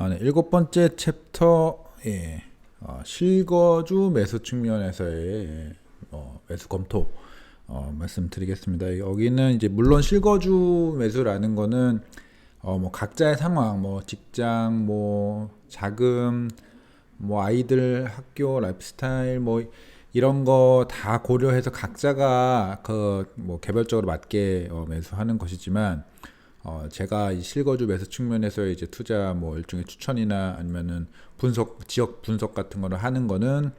네, 일곱 번째 챕터, 실거주 매수 측면에서의 매수 검토 말씀드리겠습니다. 여기는 이제 물론 실거주 매수라는 거는 뭐 각자의 상황, 뭐 직장, 뭐 자금, 뭐 아이들 학교 라이프 스타일 뭐 이런 거 다 고려해서 각자가 그 뭐 개별적으로 맞게 매수하는 것이지만 제가 이 실거주 매수 측면에서 이제 투자 뭐 일종의 추천이나 아니면은 분석, 지역 분석 같은 거를 하는 거는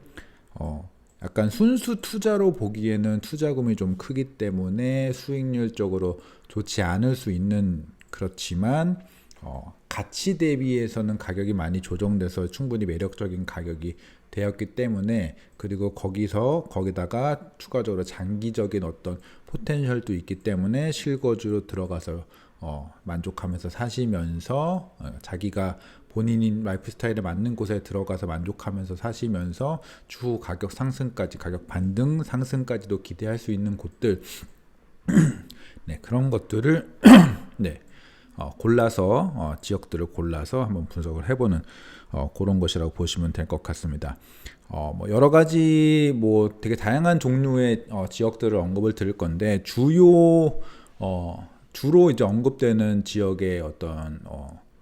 약간 순수 투자로 보기에는 투자금이 좀 크기 때문에 수익률적으로 좋지 않을 수 있는, 그렇지만 가치 대비해서는 가격이 많이 조정돼서 충분히 매력적인 가격이 되었기 때문에, 그리고 거기다가 추가적으로 장기적인 어떤 포텐셜도 있기 때문에 실거주로 들어가서 만족하면서 사시면서 자기가 본인인 라이프 스타일에 맞는 곳에 들어가서 만족하면서 사시면서 추후 가격 상승까지, 가격 반등 상승까지도 기대할 수 있는 곳들, 네, 그런 것들을 네, 골라서 지역들을 골라서 한번 분석을 해보는 그런 것이라고 보시면 될 것 같습니다. 뭐 여러 가지 뭐 되게 다양한 종류의 지역들을 언급을 드릴 건데, 주로 이제 언급되는 지역의 어떤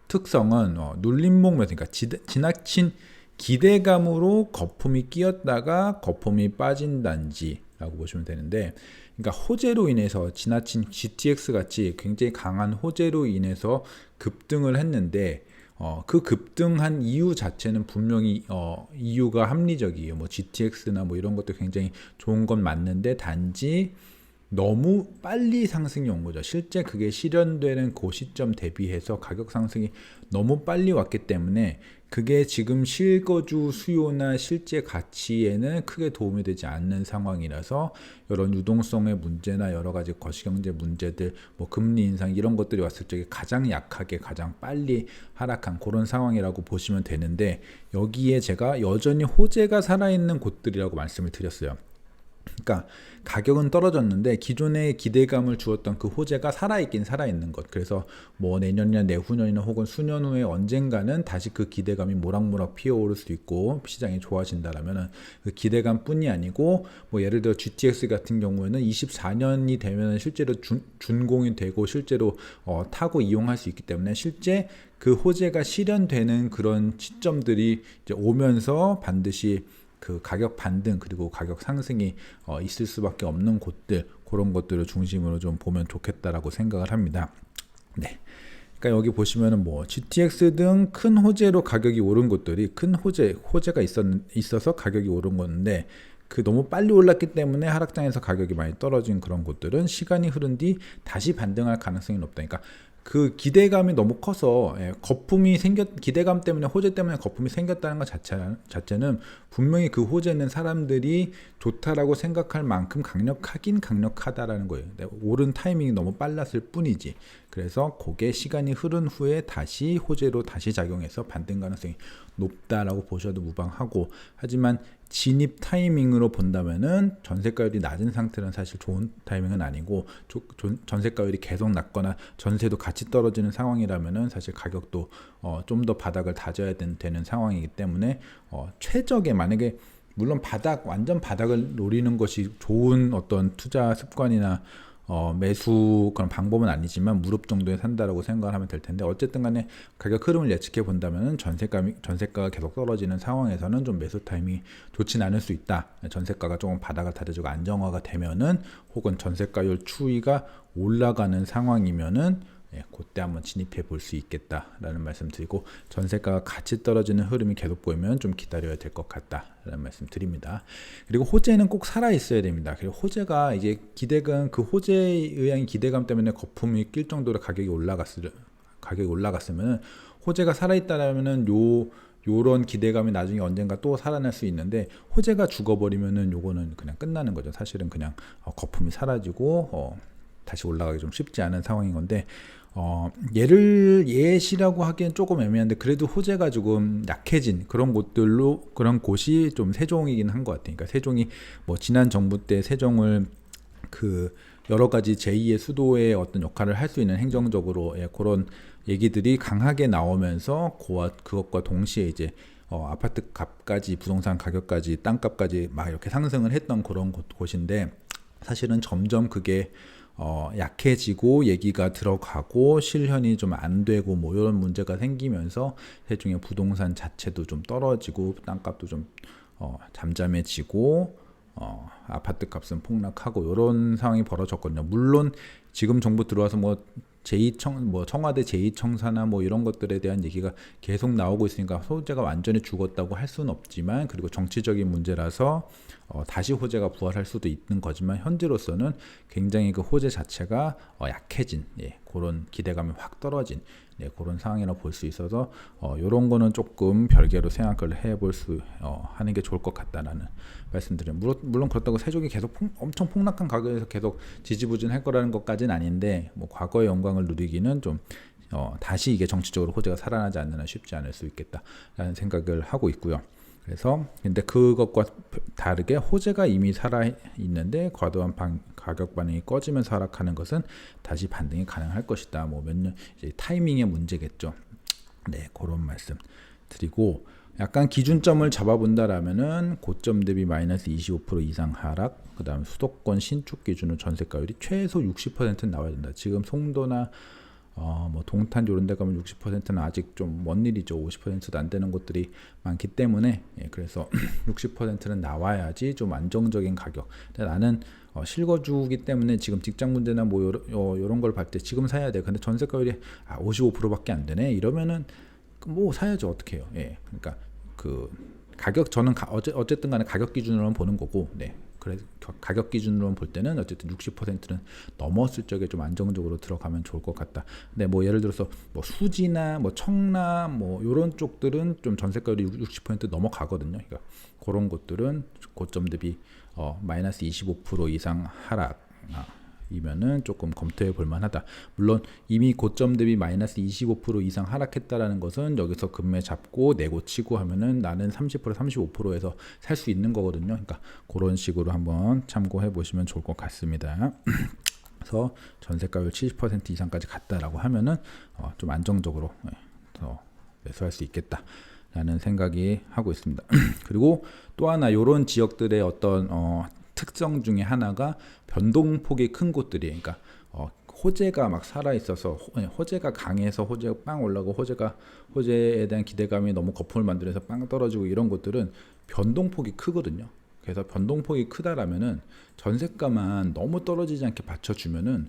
특성은 눌림목 매수, 그러니까 지나친 기대감으로 거품이 끼었다가 거품이 빠진 단지라고 보시면 되는데, 그러니까 호재로 인해서 지나친 GTX 같이 굉장히 강한 호재로 인해서 급등을 했는데, 그 급등한 이유 자체는 분명히 이유가 합리적이에요. 뭐 GTX나 뭐 이런 것도 굉장히 좋은 건 맞는데, 단지 너무 빨리 상승이 온 거죠. 실제 그게 실현되는 그 시점 대비해서 가격 상승이 너무 빨리 왔기 때문에 그게 지금 실거주 수요나 실제 가치에는 크게 도움이 되지 않는 상황이라서, 이런 유동성의 문제나 여러 가지 거시경제 문제들, 뭐 금리 인상 이런 것들이 왔을 적에 가장 약하게 가장 빨리 하락한 그런 상황이라고 보시면 되는데, 여기에 제가 여전히 호재가 살아있는 곳들이라고 말씀을 드렸어요. 그러니까 가격은 떨어졌는데 기존의 기대감을 주었던 그 호재가 살아있긴 살아있는 것. 그래서 뭐 내년이나 내후년이나 혹은 수년 후에 언젠가는 다시 그 기대감이 모락모락 피어오를 수 있고 시장이 좋아진다라면은 그 기대감 뿐이 아니고, 뭐 예를 들어 GTX 같은 경우에는 24년이 되면 실제로 준공이 되고 실제로 타고 이용할 수 있기 때문에, 실제 그 호재가 실현되는 그런 시점들이 이제 오면서 반드시 그 가격 반등 그리고 가격 상승이 있을 수밖에 없는 곳들, 그런 것들을 중심으로 좀 보면 좋겠다라고 생각을 합니다. 네. 그러니까 여기 보시면은 뭐 GTX 등 큰 호재로 가격이 오른 곳들이, 큰 호재가 있어서 가격이 오른 건데, 그 너무 빨리 올랐기 때문에 하락장에서 가격이 많이 떨어진 그런 곳들은 시간이 흐른 뒤 다시 반등할 가능성이 높다. 그러니까 그 기대감이 너무 커서 기대감 때문에, 호재 때문에 거품이 생겼다는 것 자체는 분명히 그 호재는 사람들이 좋다라고 생각할 만큼 강력하다라는 거예요. 오른 타이밍이 너무 빨랐을 뿐이지. 그래서 그게 시간이 흐른 후에 다시 호재로 다시 작용해서 반등 가능성이 높다라고 보셔도 무방하고, 하지만 진입 타이밍으로 본다면은 전세가율이 낮은 상태는 사실 좋은 타이밍은 아니고, 전세가율이 계속 낮거나 전세도 같이 떨어지는 상황이라면은 사실 가격도 좀 더 바닥을 다져야 되는 상황이기 때문에, 최적의, 만약에 물론 완전 바닥을 노리는 것이 좋은 어떤 투자 습관이나 매수 그런 방법은 아니지만 무릎 정도에 산다라고 생각을 하면 될 텐데, 어쨌든 간에 가격 흐름을 예측해 본다면 전세가가 계속 떨어지는 상황에서는 좀 매수 타이밍이 좋진 않을 수 있다. 전세가가 조금 바닥을 다져주고 안정화가 되면은, 혹은 전세가율 추이가 올라가는 상황이면은 그때 한번 진입해 볼 수 있겠다라는 말씀 드리고, 전세가가 같이 떨어지는 흐름이 계속 보이면 좀 기다려야 될 것 같다라는 말씀 드립니다. 그리고 호재는 꼭 살아 있어야 됩니다. 그리고 호재가 이제 그 호재에 의한 기대감 때문에 거품이 낄 정도로 가격이 올라갔으면, 호재가 살아 있다라면은 요런 기대감이 나중에 언젠가 또 살아날 수 있는데, 호재가 죽어버리면은 요거는 그냥 끝나는 거죠. 사실은 그냥 거품이 사라지고 다시 올라가기 좀 쉽지 않은 상황인 건데, 예시라고 하기엔 조금 애매한데, 그래도 호재가 조금 약해진 그런 곳이 좀 세종이긴 한 것 같아요. 그러니까 세종이 뭐 지난 정부 때 세종을 그 여러 가지 제2의 수도의 어떤 역할을 할 수 있는 행정적으로 그런 얘기들이 강하게 나오면서 그것과 동시에 이제 아파트 값까지 부동산 가격까지 땅값까지 막 이렇게 상승을 했던 그런 곳인데 사실은 점점 그게 약해지고 얘기가 들어가고 실현이 좀 안 되고 뭐 이런 문제가 생기면서 세종의 부동산 자체도 좀 떨어지고 땅값도 좀 잠잠해지고 아파트 값은 폭락하고 이런 상황이 벌어졌거든요. 물론 지금 정부 들어와서 뭐 청와대 제2청사나 뭐 이런 것들에 대한 얘기가 계속 나오고 있으니까 호재가 완전히 죽었다고 할 수는 없지만, 그리고 정치적인 문제라서 다시 호재가 부활할 수도 있는 거지만, 현재로서는 굉장히 그 호재 자체가 약해진, 그런 기대감이 확 떨어진 그런 상황이라고 볼 수 있어서 이런 거는 조금 별개로 생각을 해볼 수 하는 게 좋을 것 같다라는 말씀드려요. 물론 그렇다고 세종이 계속 엄청 폭락한 가격에서 계속 지지부진할 거라는 것까지는 아닌데, 뭐 과거의 영광을 누리기는 좀 다시 이게 정치적으로 호재가 살아나지 않는 쉽지 않을 수 있겠다라는 생각을 하고 있고요. 그래서 근데 그것과 다르게 호재가 이미 살아 있는데 과도한 가격 반응이 꺼지면서 하락하는 것은 다시 반등이 가능할 것이다. 뭐 몇 년 이제 타이밍의 문제겠죠. 네, 그런 말씀 드리고, 약간 기준점을 잡아본다라면은 고점 대비 마이너스 25% 이상 하락, 그다음 수도권 신축 기준으로 전세가율이 최소 60%는 나와야 된다. 지금 송도나 뭐 동탄 이런 데 가면 60%는 아직 좀 먼 일이죠. 50%도 안 되는 곳들이 많기 때문에, 그래서 60%는 나와야지 좀 안정적인 가격. 근데 나는 실거주기 때문에 지금 직장 문제나 뭐 요런 걸 봤을 때 지금 사야 돼. 근데 전세가율이 55%밖에 안 되네. 이러면은 뭐 사야죠. 어떻게 해요? 그러니까 그 가격, 저는 어쨌든 간에 가격 기준으로만 보는 거고, 그래서 가격 기준으로 볼 때는 어쨌든 60%는 넘었을 적에 좀 안정적으로 들어가면 좋을 것 같다. 근데 뭐 예를 들어서 뭐 수지나 뭐 청라 뭐 이런 쪽들은 좀 전세가율이 60% 넘어가거든요. 그러니까 그런 곳들은 고점 대비 마이너스 25% 이상 하락 이면은 조금 검토해 볼 만하다. 물론 이미 고점 대비 마이너스 25% 이상 하락했다라는 것은 여기서 금매 잡고 내고치고 하면은 나는 30% 35%에서 살 수 있는 거거든요. 그러니까 그런 식으로 한번 참고해 보시면 좋을 것 같습니다. 그래서 전세가율 70% 이상까지 갔다라고 하면은 좀 안정적으로 더 매수할 수 있겠다 라는 생각이 하고 있습니다. 그리고 또 하나, 이런 지역들의 어떤 특성 중에 하나가 변동폭이 큰 곳들이, 그러니까 호재가 막 살아 있어서 호재가 강해서 호재가 빵 올라고 호재에 대한 기대감이 너무 거품을 만들어서 빵 떨어지고, 이런 곳들은 변동폭이 크거든요. 그래서 변동폭이 크다라면은 전세가만 너무 떨어지지 않게 받쳐주면은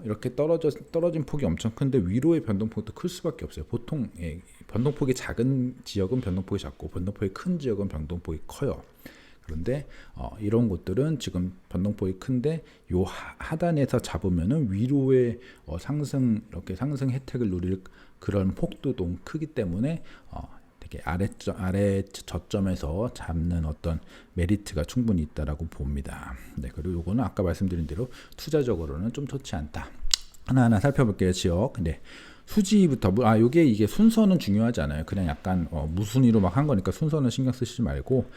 이렇게 떨어진 폭이 엄청 큰데 위로의 변동폭도 클 수밖에 없어요. 보통 변동폭이 작은 지역은 변동폭이 작고 변동폭이 큰 지역은 변동폭이 커요. 그런데 이런 곳들은 지금 변동폭이 큰데 요 하단에서 잡으면은 위로의 이렇게 상승 혜택을 누릴 그런 폭도 너무 크기 때문에 되게 아래 저점에서 잡는 어떤 메리트가 충분히 있다라고 봅니다. 그리고 요거는 아까 말씀드린 대로 투자적으로는 좀 좋지 않다. 하나하나 살펴볼게요. 지역. 근데 수지부터 이게 순서는 중요하지 않아요. 그냥 약간 무순위로 막 한 거니까 순서는 신경 쓰시지 말고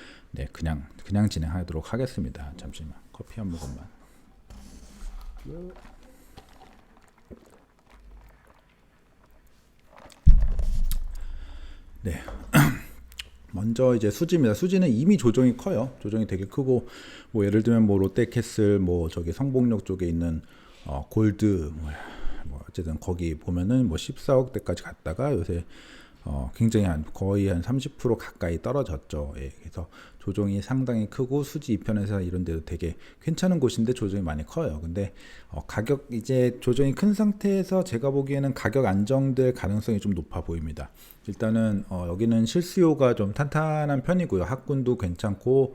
그냥 진행하도록 하겠습니다. 잠시만 커피 한 모금만. 먼저 이제 수지입니다. 수지는 이미 조정이 커요. 조정이 되게 크고, 뭐 예를 들면 뭐 롯데캐슬 뭐 저기 성북역 쪽에 있는 골드 뭐 어쨌든 거기 보면은 뭐 14억대까지 갔다가 요새 굉장히 거의 한 30% 가까이 떨어졌죠. 그래서 조정이 상당히 크고 수지 2편에서 이런 데도 되게 괜찮은 곳인데 조정이 많이 커요. 근데 가격 이제 조정이 큰 상태에서 제가 보기에는 가격 안정될 가능성이 좀 높아 보입니다. 일단은 여기는 실수요가 좀 탄탄한 편이고요. 학군도 괜찮고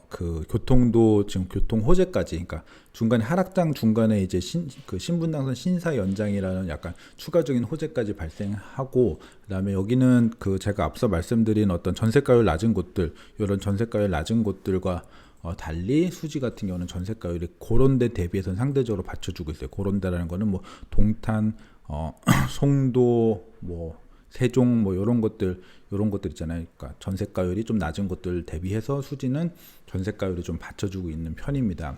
그 교통도 지금 교통 호재까지, 그러니까 중간에 하락장 중간에 이제 신분당선 신사 연장이라는 약간 추가적인 호재까지 발생하고, 그다음에 여기는 그 제가 앞서 말씀드린 어떤 전세가율 낮은 곳들, 이런 전세가율 낮은 곳들과 달리 수지 같은 경우는 전세가율이 그런 데 대비해서 상대적으로 받쳐주고 있어요. 그런 데라는 거는 뭐 동탄, 송도, 뭐 세종 뭐 이런 것들 있잖아요. 그러니까 전세가율이 좀 낮은 곳들 대비해서 수지는 전세가율이 좀 받쳐주고 있는 편입니다.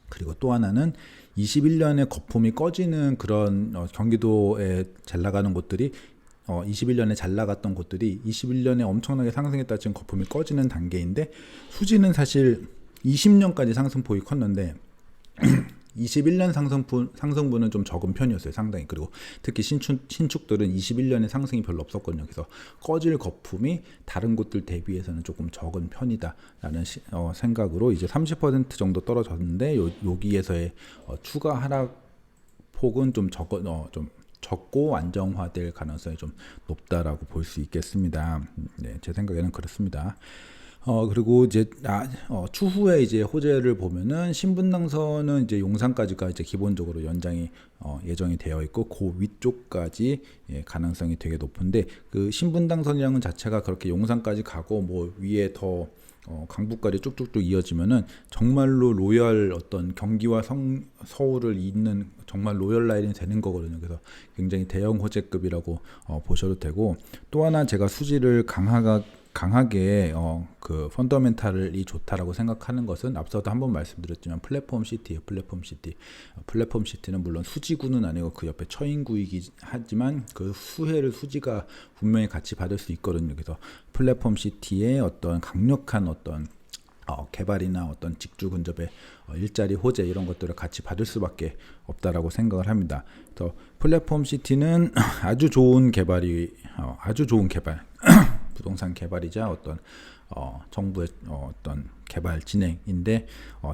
그리고 또 하나는 21년에 거품이 꺼지는 그런 경기도에 잘 나가는 곳들이 21년에 잘 나갔던 곳들이 21년에 엄청나게 상승했다 지금 거품이 꺼지는 단계인데, 수지는 사실 20년까지 상승폭이 컸는데 21년 상승분은 좀 적은 편이었어요, 상당히. 그리고 특히 신축들은 21년에 상승이 별로 없었거든요. 그래서 꺼질 거품이 다른 곳들 대비해서는 조금 적은 편이다라는 생각으로 이제 30% 정도 떨어졌는데, 여기에서의 추가 하락폭은 좀 적고 안정화될 가능성이 좀 높다라고 볼 수 있겠습니다. 네, 제 생각에는 그렇습니다. 그리고 이제 추후에 이제 호재를 보면은 신분당선은 이제 용산까지가 이제 기본적으로 연장이 예정이 되어 있고, 그 위쪽까지 가능성이 되게 높은데, 그 신분당선이라는 자체가 그렇게 용산까지 가고 뭐 위에 더 강북까지 쭉쭉쭉 이어지면은 정말로 로열 어떤 경기와 서울을 잇는 정말 로열 라인이 되는 거거든요. 그래서 굉장히 대형 호재급이라고 보셔도 되고, 또 하나 제가 수지를 강하게 그 펀더멘탈이 좋다라고 생각하는 것은 앞서도 한번 말씀드렸지만 플랫폼 시티예요. 플랫폼 시티는 물론 수지구는 아니고 그 옆에 처인구이긴 하지만 그 수지가 분명히 같이 받을 수 있거든요. 그래서 플랫폼 시티의 어떤 강력한 어떤 개발이나 어떤 직주 근접의 일자리 호재 이런 것들을 같이 받을 수밖에 없다라고 생각을 합니다. 그래서 플랫폼 시티는 아주 좋은 개발 부동산 개발이자 어떤 정부의 어떤 개발 진행인데,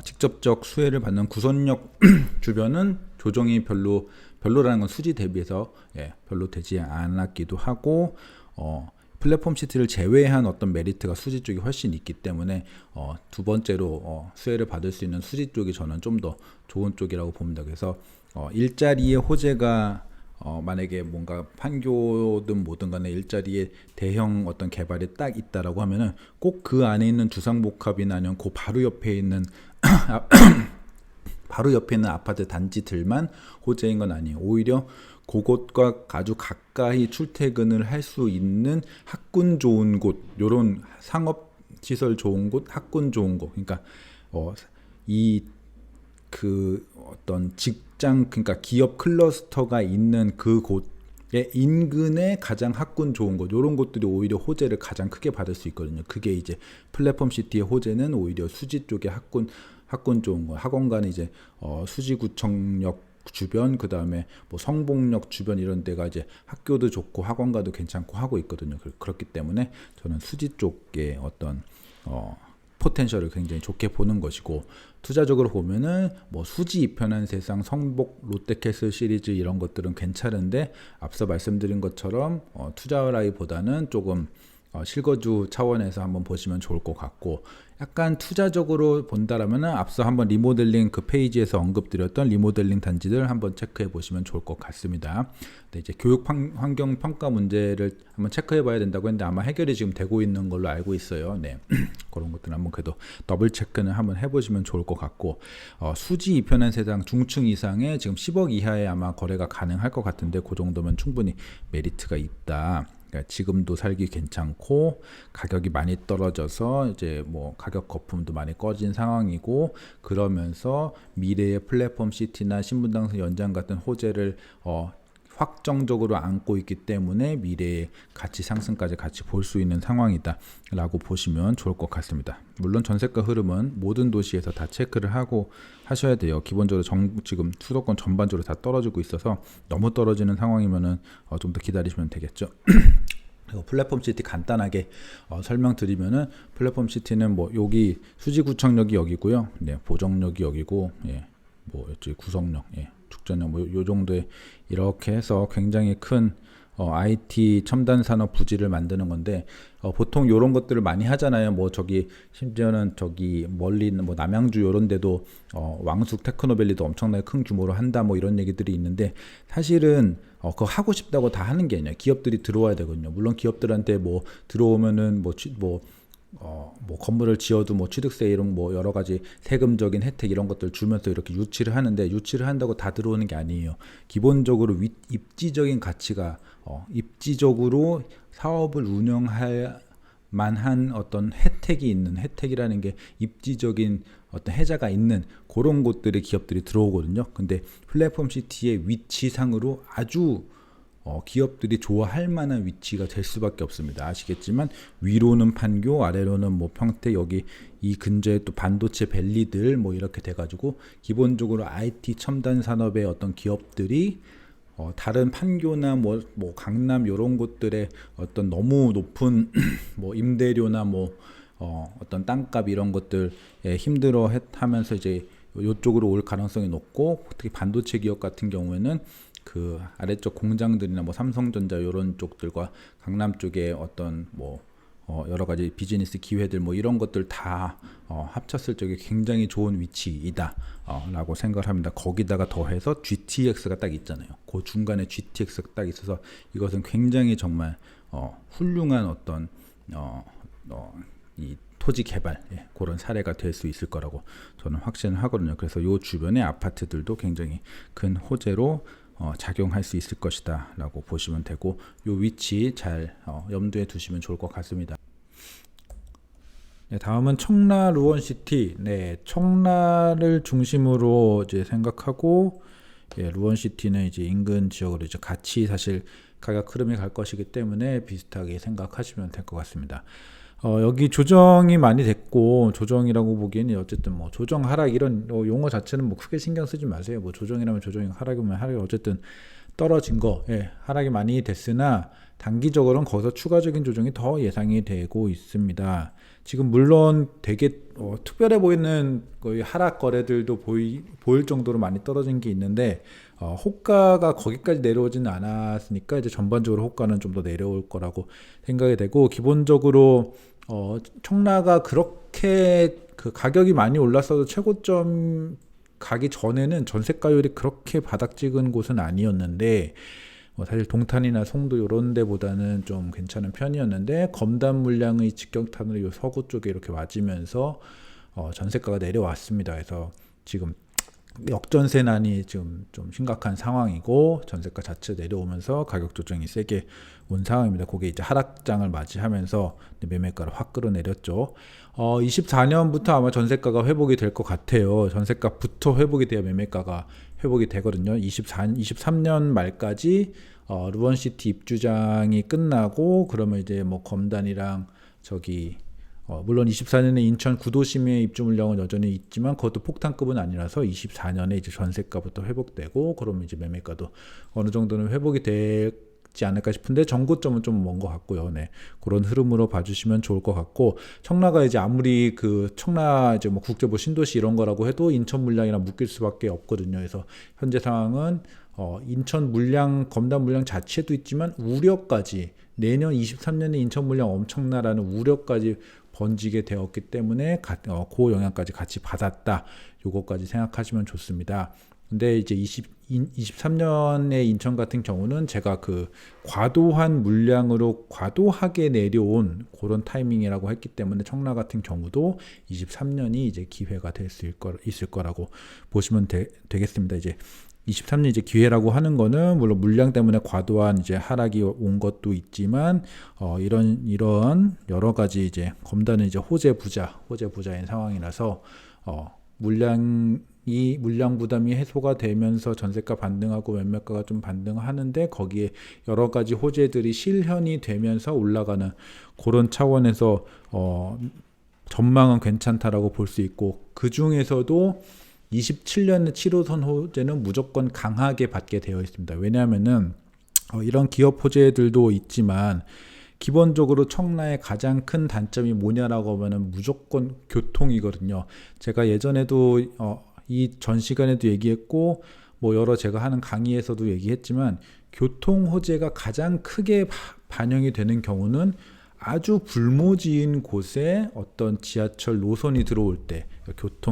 직접적 수혜를 받는 구선역 주변은 조정이 별로라는 건 수지 대비해서 별로 되지 않았기도 하고, 플랫폼 시티를 제외한 어떤 메리트가 수지 쪽이 훨씬 있기 때문에 두 번째로 수혜를 받을 수 있는 수지 쪽이 저는 좀 더 좋은 쪽이라고 봅니다. 그래서 일자리의 호재가 만약에 뭔가 판교든 뭐든 간에 일자리에 대형 어떤 개발이 딱 있다라고 하면은 꼭 그 안에 있는 주상복합이나 아니면 그 바로 옆에 있는 아파트 단지들만 호재인 건 아니에요. 오히려 그곳과 아주 가까이 출퇴근을 할 수 있는 학군 좋은 곳, 요런 상업 시설 좋은 곳, 학군 좋은 곳, 그러니까 어떤 직장, 그러니까 기업 클러스터가 있는 그 곳의 인근에 가장 학군 좋은 곳, 이런 곳들이 오히려 호재를 가장 크게 받을 수 있거든요. 그게 이제 플랫폼 시티의 호재는 오히려 수지 쪽의 학군 좋은 곳, 학원가는 이제 수지구청역 주변, 그 다음에 뭐 성복역 주변 이런 데가 이제 학교도 좋고 학원가도 괜찮고 하고 있거든요. 그렇기 때문에 저는 수지 쪽의 어떤 포텐셜을 굉장히 좋게 보는 것이고, 투자적으로 보면은 뭐 수지 이편한 세상, 성복, 롯데캐슬 시리즈 이런 것들은 괜찮은데, 앞서 말씀드린 것처럼 투자라기보다는 조금 실거주 차원에서 한번 보시면 좋을 것 같고, 약간 투자적으로 본다라면은 앞서 한번 리모델링 그 페이지에서 언급드렸던 리모델링 단지들 한번 체크해 보시면 좋을 것 같습니다. 근데 이제 교육 환경 평가 문제를 한번 체크해 봐야 된다고 했는데 아마 해결이 지금 되고 있는 걸로 알고 있어요. 네. 그런 것들은 한번 그래도 더블 체크는 한번 해보시면 좋을 것 같고, 수지 이편한 세상 중층 이상의 지금 10억 이하에 아마 거래가 가능할 것 같은데, 그 정도면 충분히 메리트가 있다. 그러니까 지금도 살기 괜찮고 가격이 많이 떨어져서 이제 뭐 가격 거품도 많이 꺼진 상황이고, 그러면서 미래의 플랫폼 시티나 신분당선 연장 같은 호재를 확정적으로 안고 있기 때문에 미래의 가치 상승까지 같이 볼 수 있는 상황이다 라고 보시면 좋을 것 같습니다. 물론 전세가 흐름은 모든 도시에서 다 체크를 하고 하셔야 돼요. 기본적으로 지금 수도권 전반적으로 다 떨어지고 있어서 너무 떨어지는 상황이면은 좀 더 기다리시면 되겠죠. 그리고 플랫폼 시티 간단하게 설명드리면은, 플랫폼 시티는 뭐 여기 수지구청역이 여기고요, 네, 보정역이 여기고, 뭐 여기 구성역, 축전역, 뭐 요 정도에 이렇게 해서 굉장히 큰 IT 첨단 산업 부지를 만드는 건데, 보통 이런 것들을 많이 하잖아요. 뭐 저기 심지어는 저기 멀리 있는 뭐 남양주 이런 데도 왕숙 테크노밸리도 엄청나게 큰 규모로 한다 뭐 이런 얘기들이 있는데, 사실은 그거 하고 싶다고 다 하는 게 아니라 기업들이 들어와야 되거든요. 물론 기업들한테 뭐 들어오면은 뭐 건물을 지어도 뭐 취득세 이런 뭐 여러 가지 세금적인 혜택 이런 것들 주면서 이렇게 유치를 하는데, 유치를 한다고 다 들어오는 게 아니에요. 기본적으로 입지적인 가치가 입지적으로 사업을 운영할 만한 어떤 혜택이 있는, 혜택이라는 게 입지적인 어떤 혜자가 있는 그런 곳들의 기업들이 들어오거든요. 근데 플랫폼 시티의 위치상으로 아주 기업들이 좋아할 만한 위치가 될 수밖에 없습니다. 아시겠지만 위로는 판교, 아래로는 뭐 평택, 여기 이 근처에 또 반도체 밸리들 뭐 이렇게 돼가지고 기본적으로 IT 첨단 산업의 어떤 기업들이 다른 판교나 뭐 강남 이런 곳들의 어떤 너무 높은 뭐 임대료나 뭐 어떤 땅값 이런 것들에 힘들어 하면서 이제 이쪽으로 올 가능성이 높고, 특히 반도체 기업 같은 경우에는 그 아래쪽 공장들이나 뭐 삼성전자 이런 쪽들과 강남 쪽에 어떤 뭐 여러 가지 비즈니스 기회들 뭐 이런 것들 다 합쳤을 적에 굉장히 좋은 위치이다 라고 생각을 합니다. 거기다가 더해서 GTX가 딱 있잖아요. 그 중간에 GTX가 딱 있어서 이것은 굉장히 정말 훌륭한 어떤 이 토지 개발 그런 사례가 될 수 있을 거라고 저는 확신을 하거든요. 그래서 이 주변의 아파트들도 굉장히 큰 호재로 작용할 수 있을 것이다 라고 보시면 되고, 이 위치 잘 염두에 두시면 좋을 것 같습니다. 네, 다음은 청라 루원시티. 네, 청라를 중심으로 이제 생각하고, 루원시티는 이제 인근 지역으로 이제 같이 사실 가격 흐름이 갈 것이기 때문에 비슷하게 생각하시면 될 것 같습니다. 여기 조정이 많이 됐고, 조정이라고 보기에는 어쨌든 뭐 조정 하락 이런 용어 자체는 뭐 크게 신경 쓰지 마세요. 뭐 조정이라면 조정이, 하락이면 하락이, 어쨌든 떨어진 거, 하락이 많이 됐으나 단기적으로는 거기서 추가적인 조정이 더 예상이 되고 있습니다. 지금 물론 되게 특별해 보이는 거의 하락 거래들도 보일 정도로 많이 떨어진 게 있는데, 호가가 거기까지 내려오지는 않았으니까 이제 전반적으로 호가는 좀 더 내려올 거라고 생각이 되고, 기본적으로 청라가 그렇게 그 가격이 많이 올랐어도 최고점 가기 전에는 전세가율이 그렇게 바닥 찍은 곳은 아니었는데, 사실 동탄이나 송도 이런 데보다는 좀 괜찮은 편이었는데, 검단 물량의 직격탄으로 이 서구 쪽에 이렇게 맞으면서 전세가가 내려왔습니다. 그래서 지금 역전세난이 지금 좀 심각한 상황이고, 전세가 자체 내려오면서 가격 조정이 세게 온 상황입니다. 그게 이제 하락장을 맞이하면서 매매가를 확 끌어내렸죠. 24년부터 아마 전세가가 회복이 될 것 같아요. 전세가부터 회복이 돼야 매매가가 회복이 되거든요. 23년 말까지 루원시티 입주장이 끝나고, 그러면 이제 뭐 검단이랑 저기 물론 24년에 인천 구도심의 입주 물량은 여전히 있지만 그것도 폭탄급은 아니라서 24년에 이제 전세가부터 회복되고, 그러면 이제 매매가도 어느 정도는 회복이 되지 않을까 싶은데, 전고점은 좀 먼 것 같고요. 네, 그런 흐름으로 봐주시면 좋을 것 같고, 청라가 이제 아무리 그 청라 이제 뭐 국제보 신도시 이런 거라고 해도 인천 물량이랑 묶일 수밖에 없거든요. 그래서 현재 상황은 인천 물량, 검단 물량 자체도 있지만 우려까지, 내년 23년에 인천 물량 엄청나라는 우려까지 번지게 되었기 때문에 그 영향까지 같이 받았다. 요거까지 생각하시면 좋습니다. 근데 이제 23년에 인천 같은 경우는 제가 그 과도한 물량으로 과도하게 내려온 그런 타이밍이라고 했기 때문에, 청라 같은 경우도 23년이 이제 기회가 될 수 있을 거라고 보시면 되겠습니다. 이제 23년 이제 기회라고 하는 거는 물론 물량 때문에 과도한 이제 하락이 온 것도 있지만, 이런 여러 가지 이제 검단은 이제 호재 부자인 상황이라서 물량 부담이 해소가 되면서 전세가 반등하고 매매가가 좀 반등하는데, 거기에 여러 가지 호재들이 실현이 되면서 올라가는 그런 차원에서 전망은 괜찮다라고 볼 수 있고, 그 중에서도 27년의 7호선 호재는 무조건 강하게 받게 되어 있습니다. 왜냐하면은 이런 기업 호재들도 있지만, 기본적으로 청라의 가장 큰 단점이 뭐냐라고 하면은 무조건 교통이거든요. 제가 예전에도 이 전 시간에도 얘기했고, 뭐 여러 제가 하는 강의에서도 얘기했지만, 교통 호재가 가장 크게 반영이 되는 경우는 아주 불모지인 곳에 어떤 지하철 노선이 들어올 때,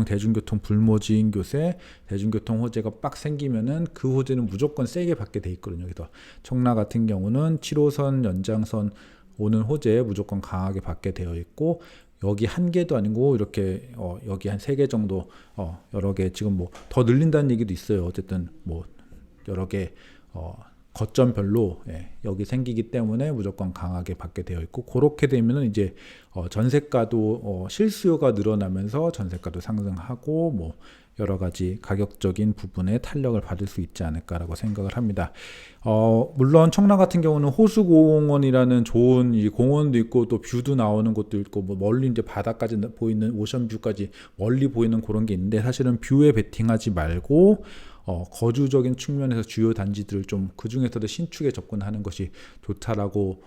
대중교통 불모지인 곳에 대중교통 호재가 빡 생기면은 그 호재는 무조건 세게 받게 돼 있거든요. 그래서 청라 같은 경우는 7호선 연장선 오는 호재에 무조건 강하게 받게 되어 있고, 여기 한 개도 아니고 이렇게 여기 한 3개 정도 여러 개 지금 뭐 더 늘린다는 얘기도 있어요. 어쨌든 뭐 여러 개 거점별로 여기 생기기 때문에 무조건 강하게 받게 되어 있고, 그렇게 되면은 이제 전세가도 실수요가 늘어나면서 전세가도 상승하고 뭐 여러 가지 가격적인 부분에 탄력을 받을 수 있지 않을까라고 생각을 합니다. 물론 청라 같은 경우는 호수공원이라는 좋은 이 공원도 있고 또 뷰도 나오는 곳도 있고 뭐 멀리 이제 바다까지 보이는 오션뷰까지 멀리 보이는 그런 게 있는데, 사실은 뷰에 베팅하지 말고 거주적인 측면에서 주요 단지들을 좀 그 중에서도 신축에 접근하는 것이 좋다라고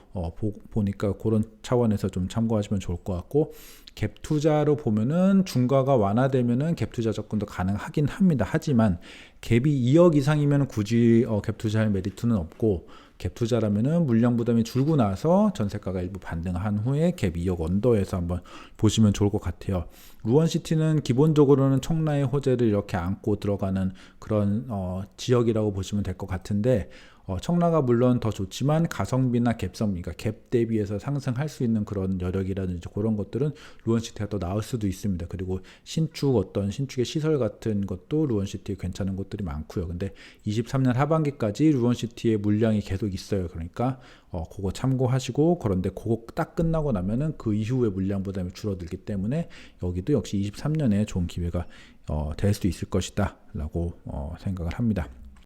보니까 그런 차원에서 좀 참고하시면 좋을 것 같고, 갭 투자로 보면은 중과가 완화되면은 갭 투자 접근도 가능하긴 합니다. 하지만 갭이 2억 이상이면 굳이 갭 투자할 메리트는 없고, 갭 투자라면은 물량 부담이 줄고 나서 전세가가 일부 반등한 후에 갭 2억 언더에서 한번 보시면 좋을 것 같아요. 루원시티는 기본적으로는 청라의 호재를 이렇게 안고 들어가는 그런 지역이라고 보시면 될 것 같은데, 청라가 물론 더 좋지만 가성비나 갭성, 그러니까 갭 대비해서 상승할 수 있는 그런 여력이라든지 그런 것들은 루원시티가 더 나을 수도 있습니다. 그리고 신축의 시설 같은 것도 루원시티에 괜찮은 것들이 많고요. 근데 23년 하반기까지 루원시티의 물량이 계속 있어요. 그러니까 그거 참고하시고, 그런데 그거 딱 끝나고 나면은 그 이후에 물량 부담이 줄어들기 때문에 여기도 역시 23년에 좋은 기회가 될 수 있을 것이다 라고 생각을 합니다.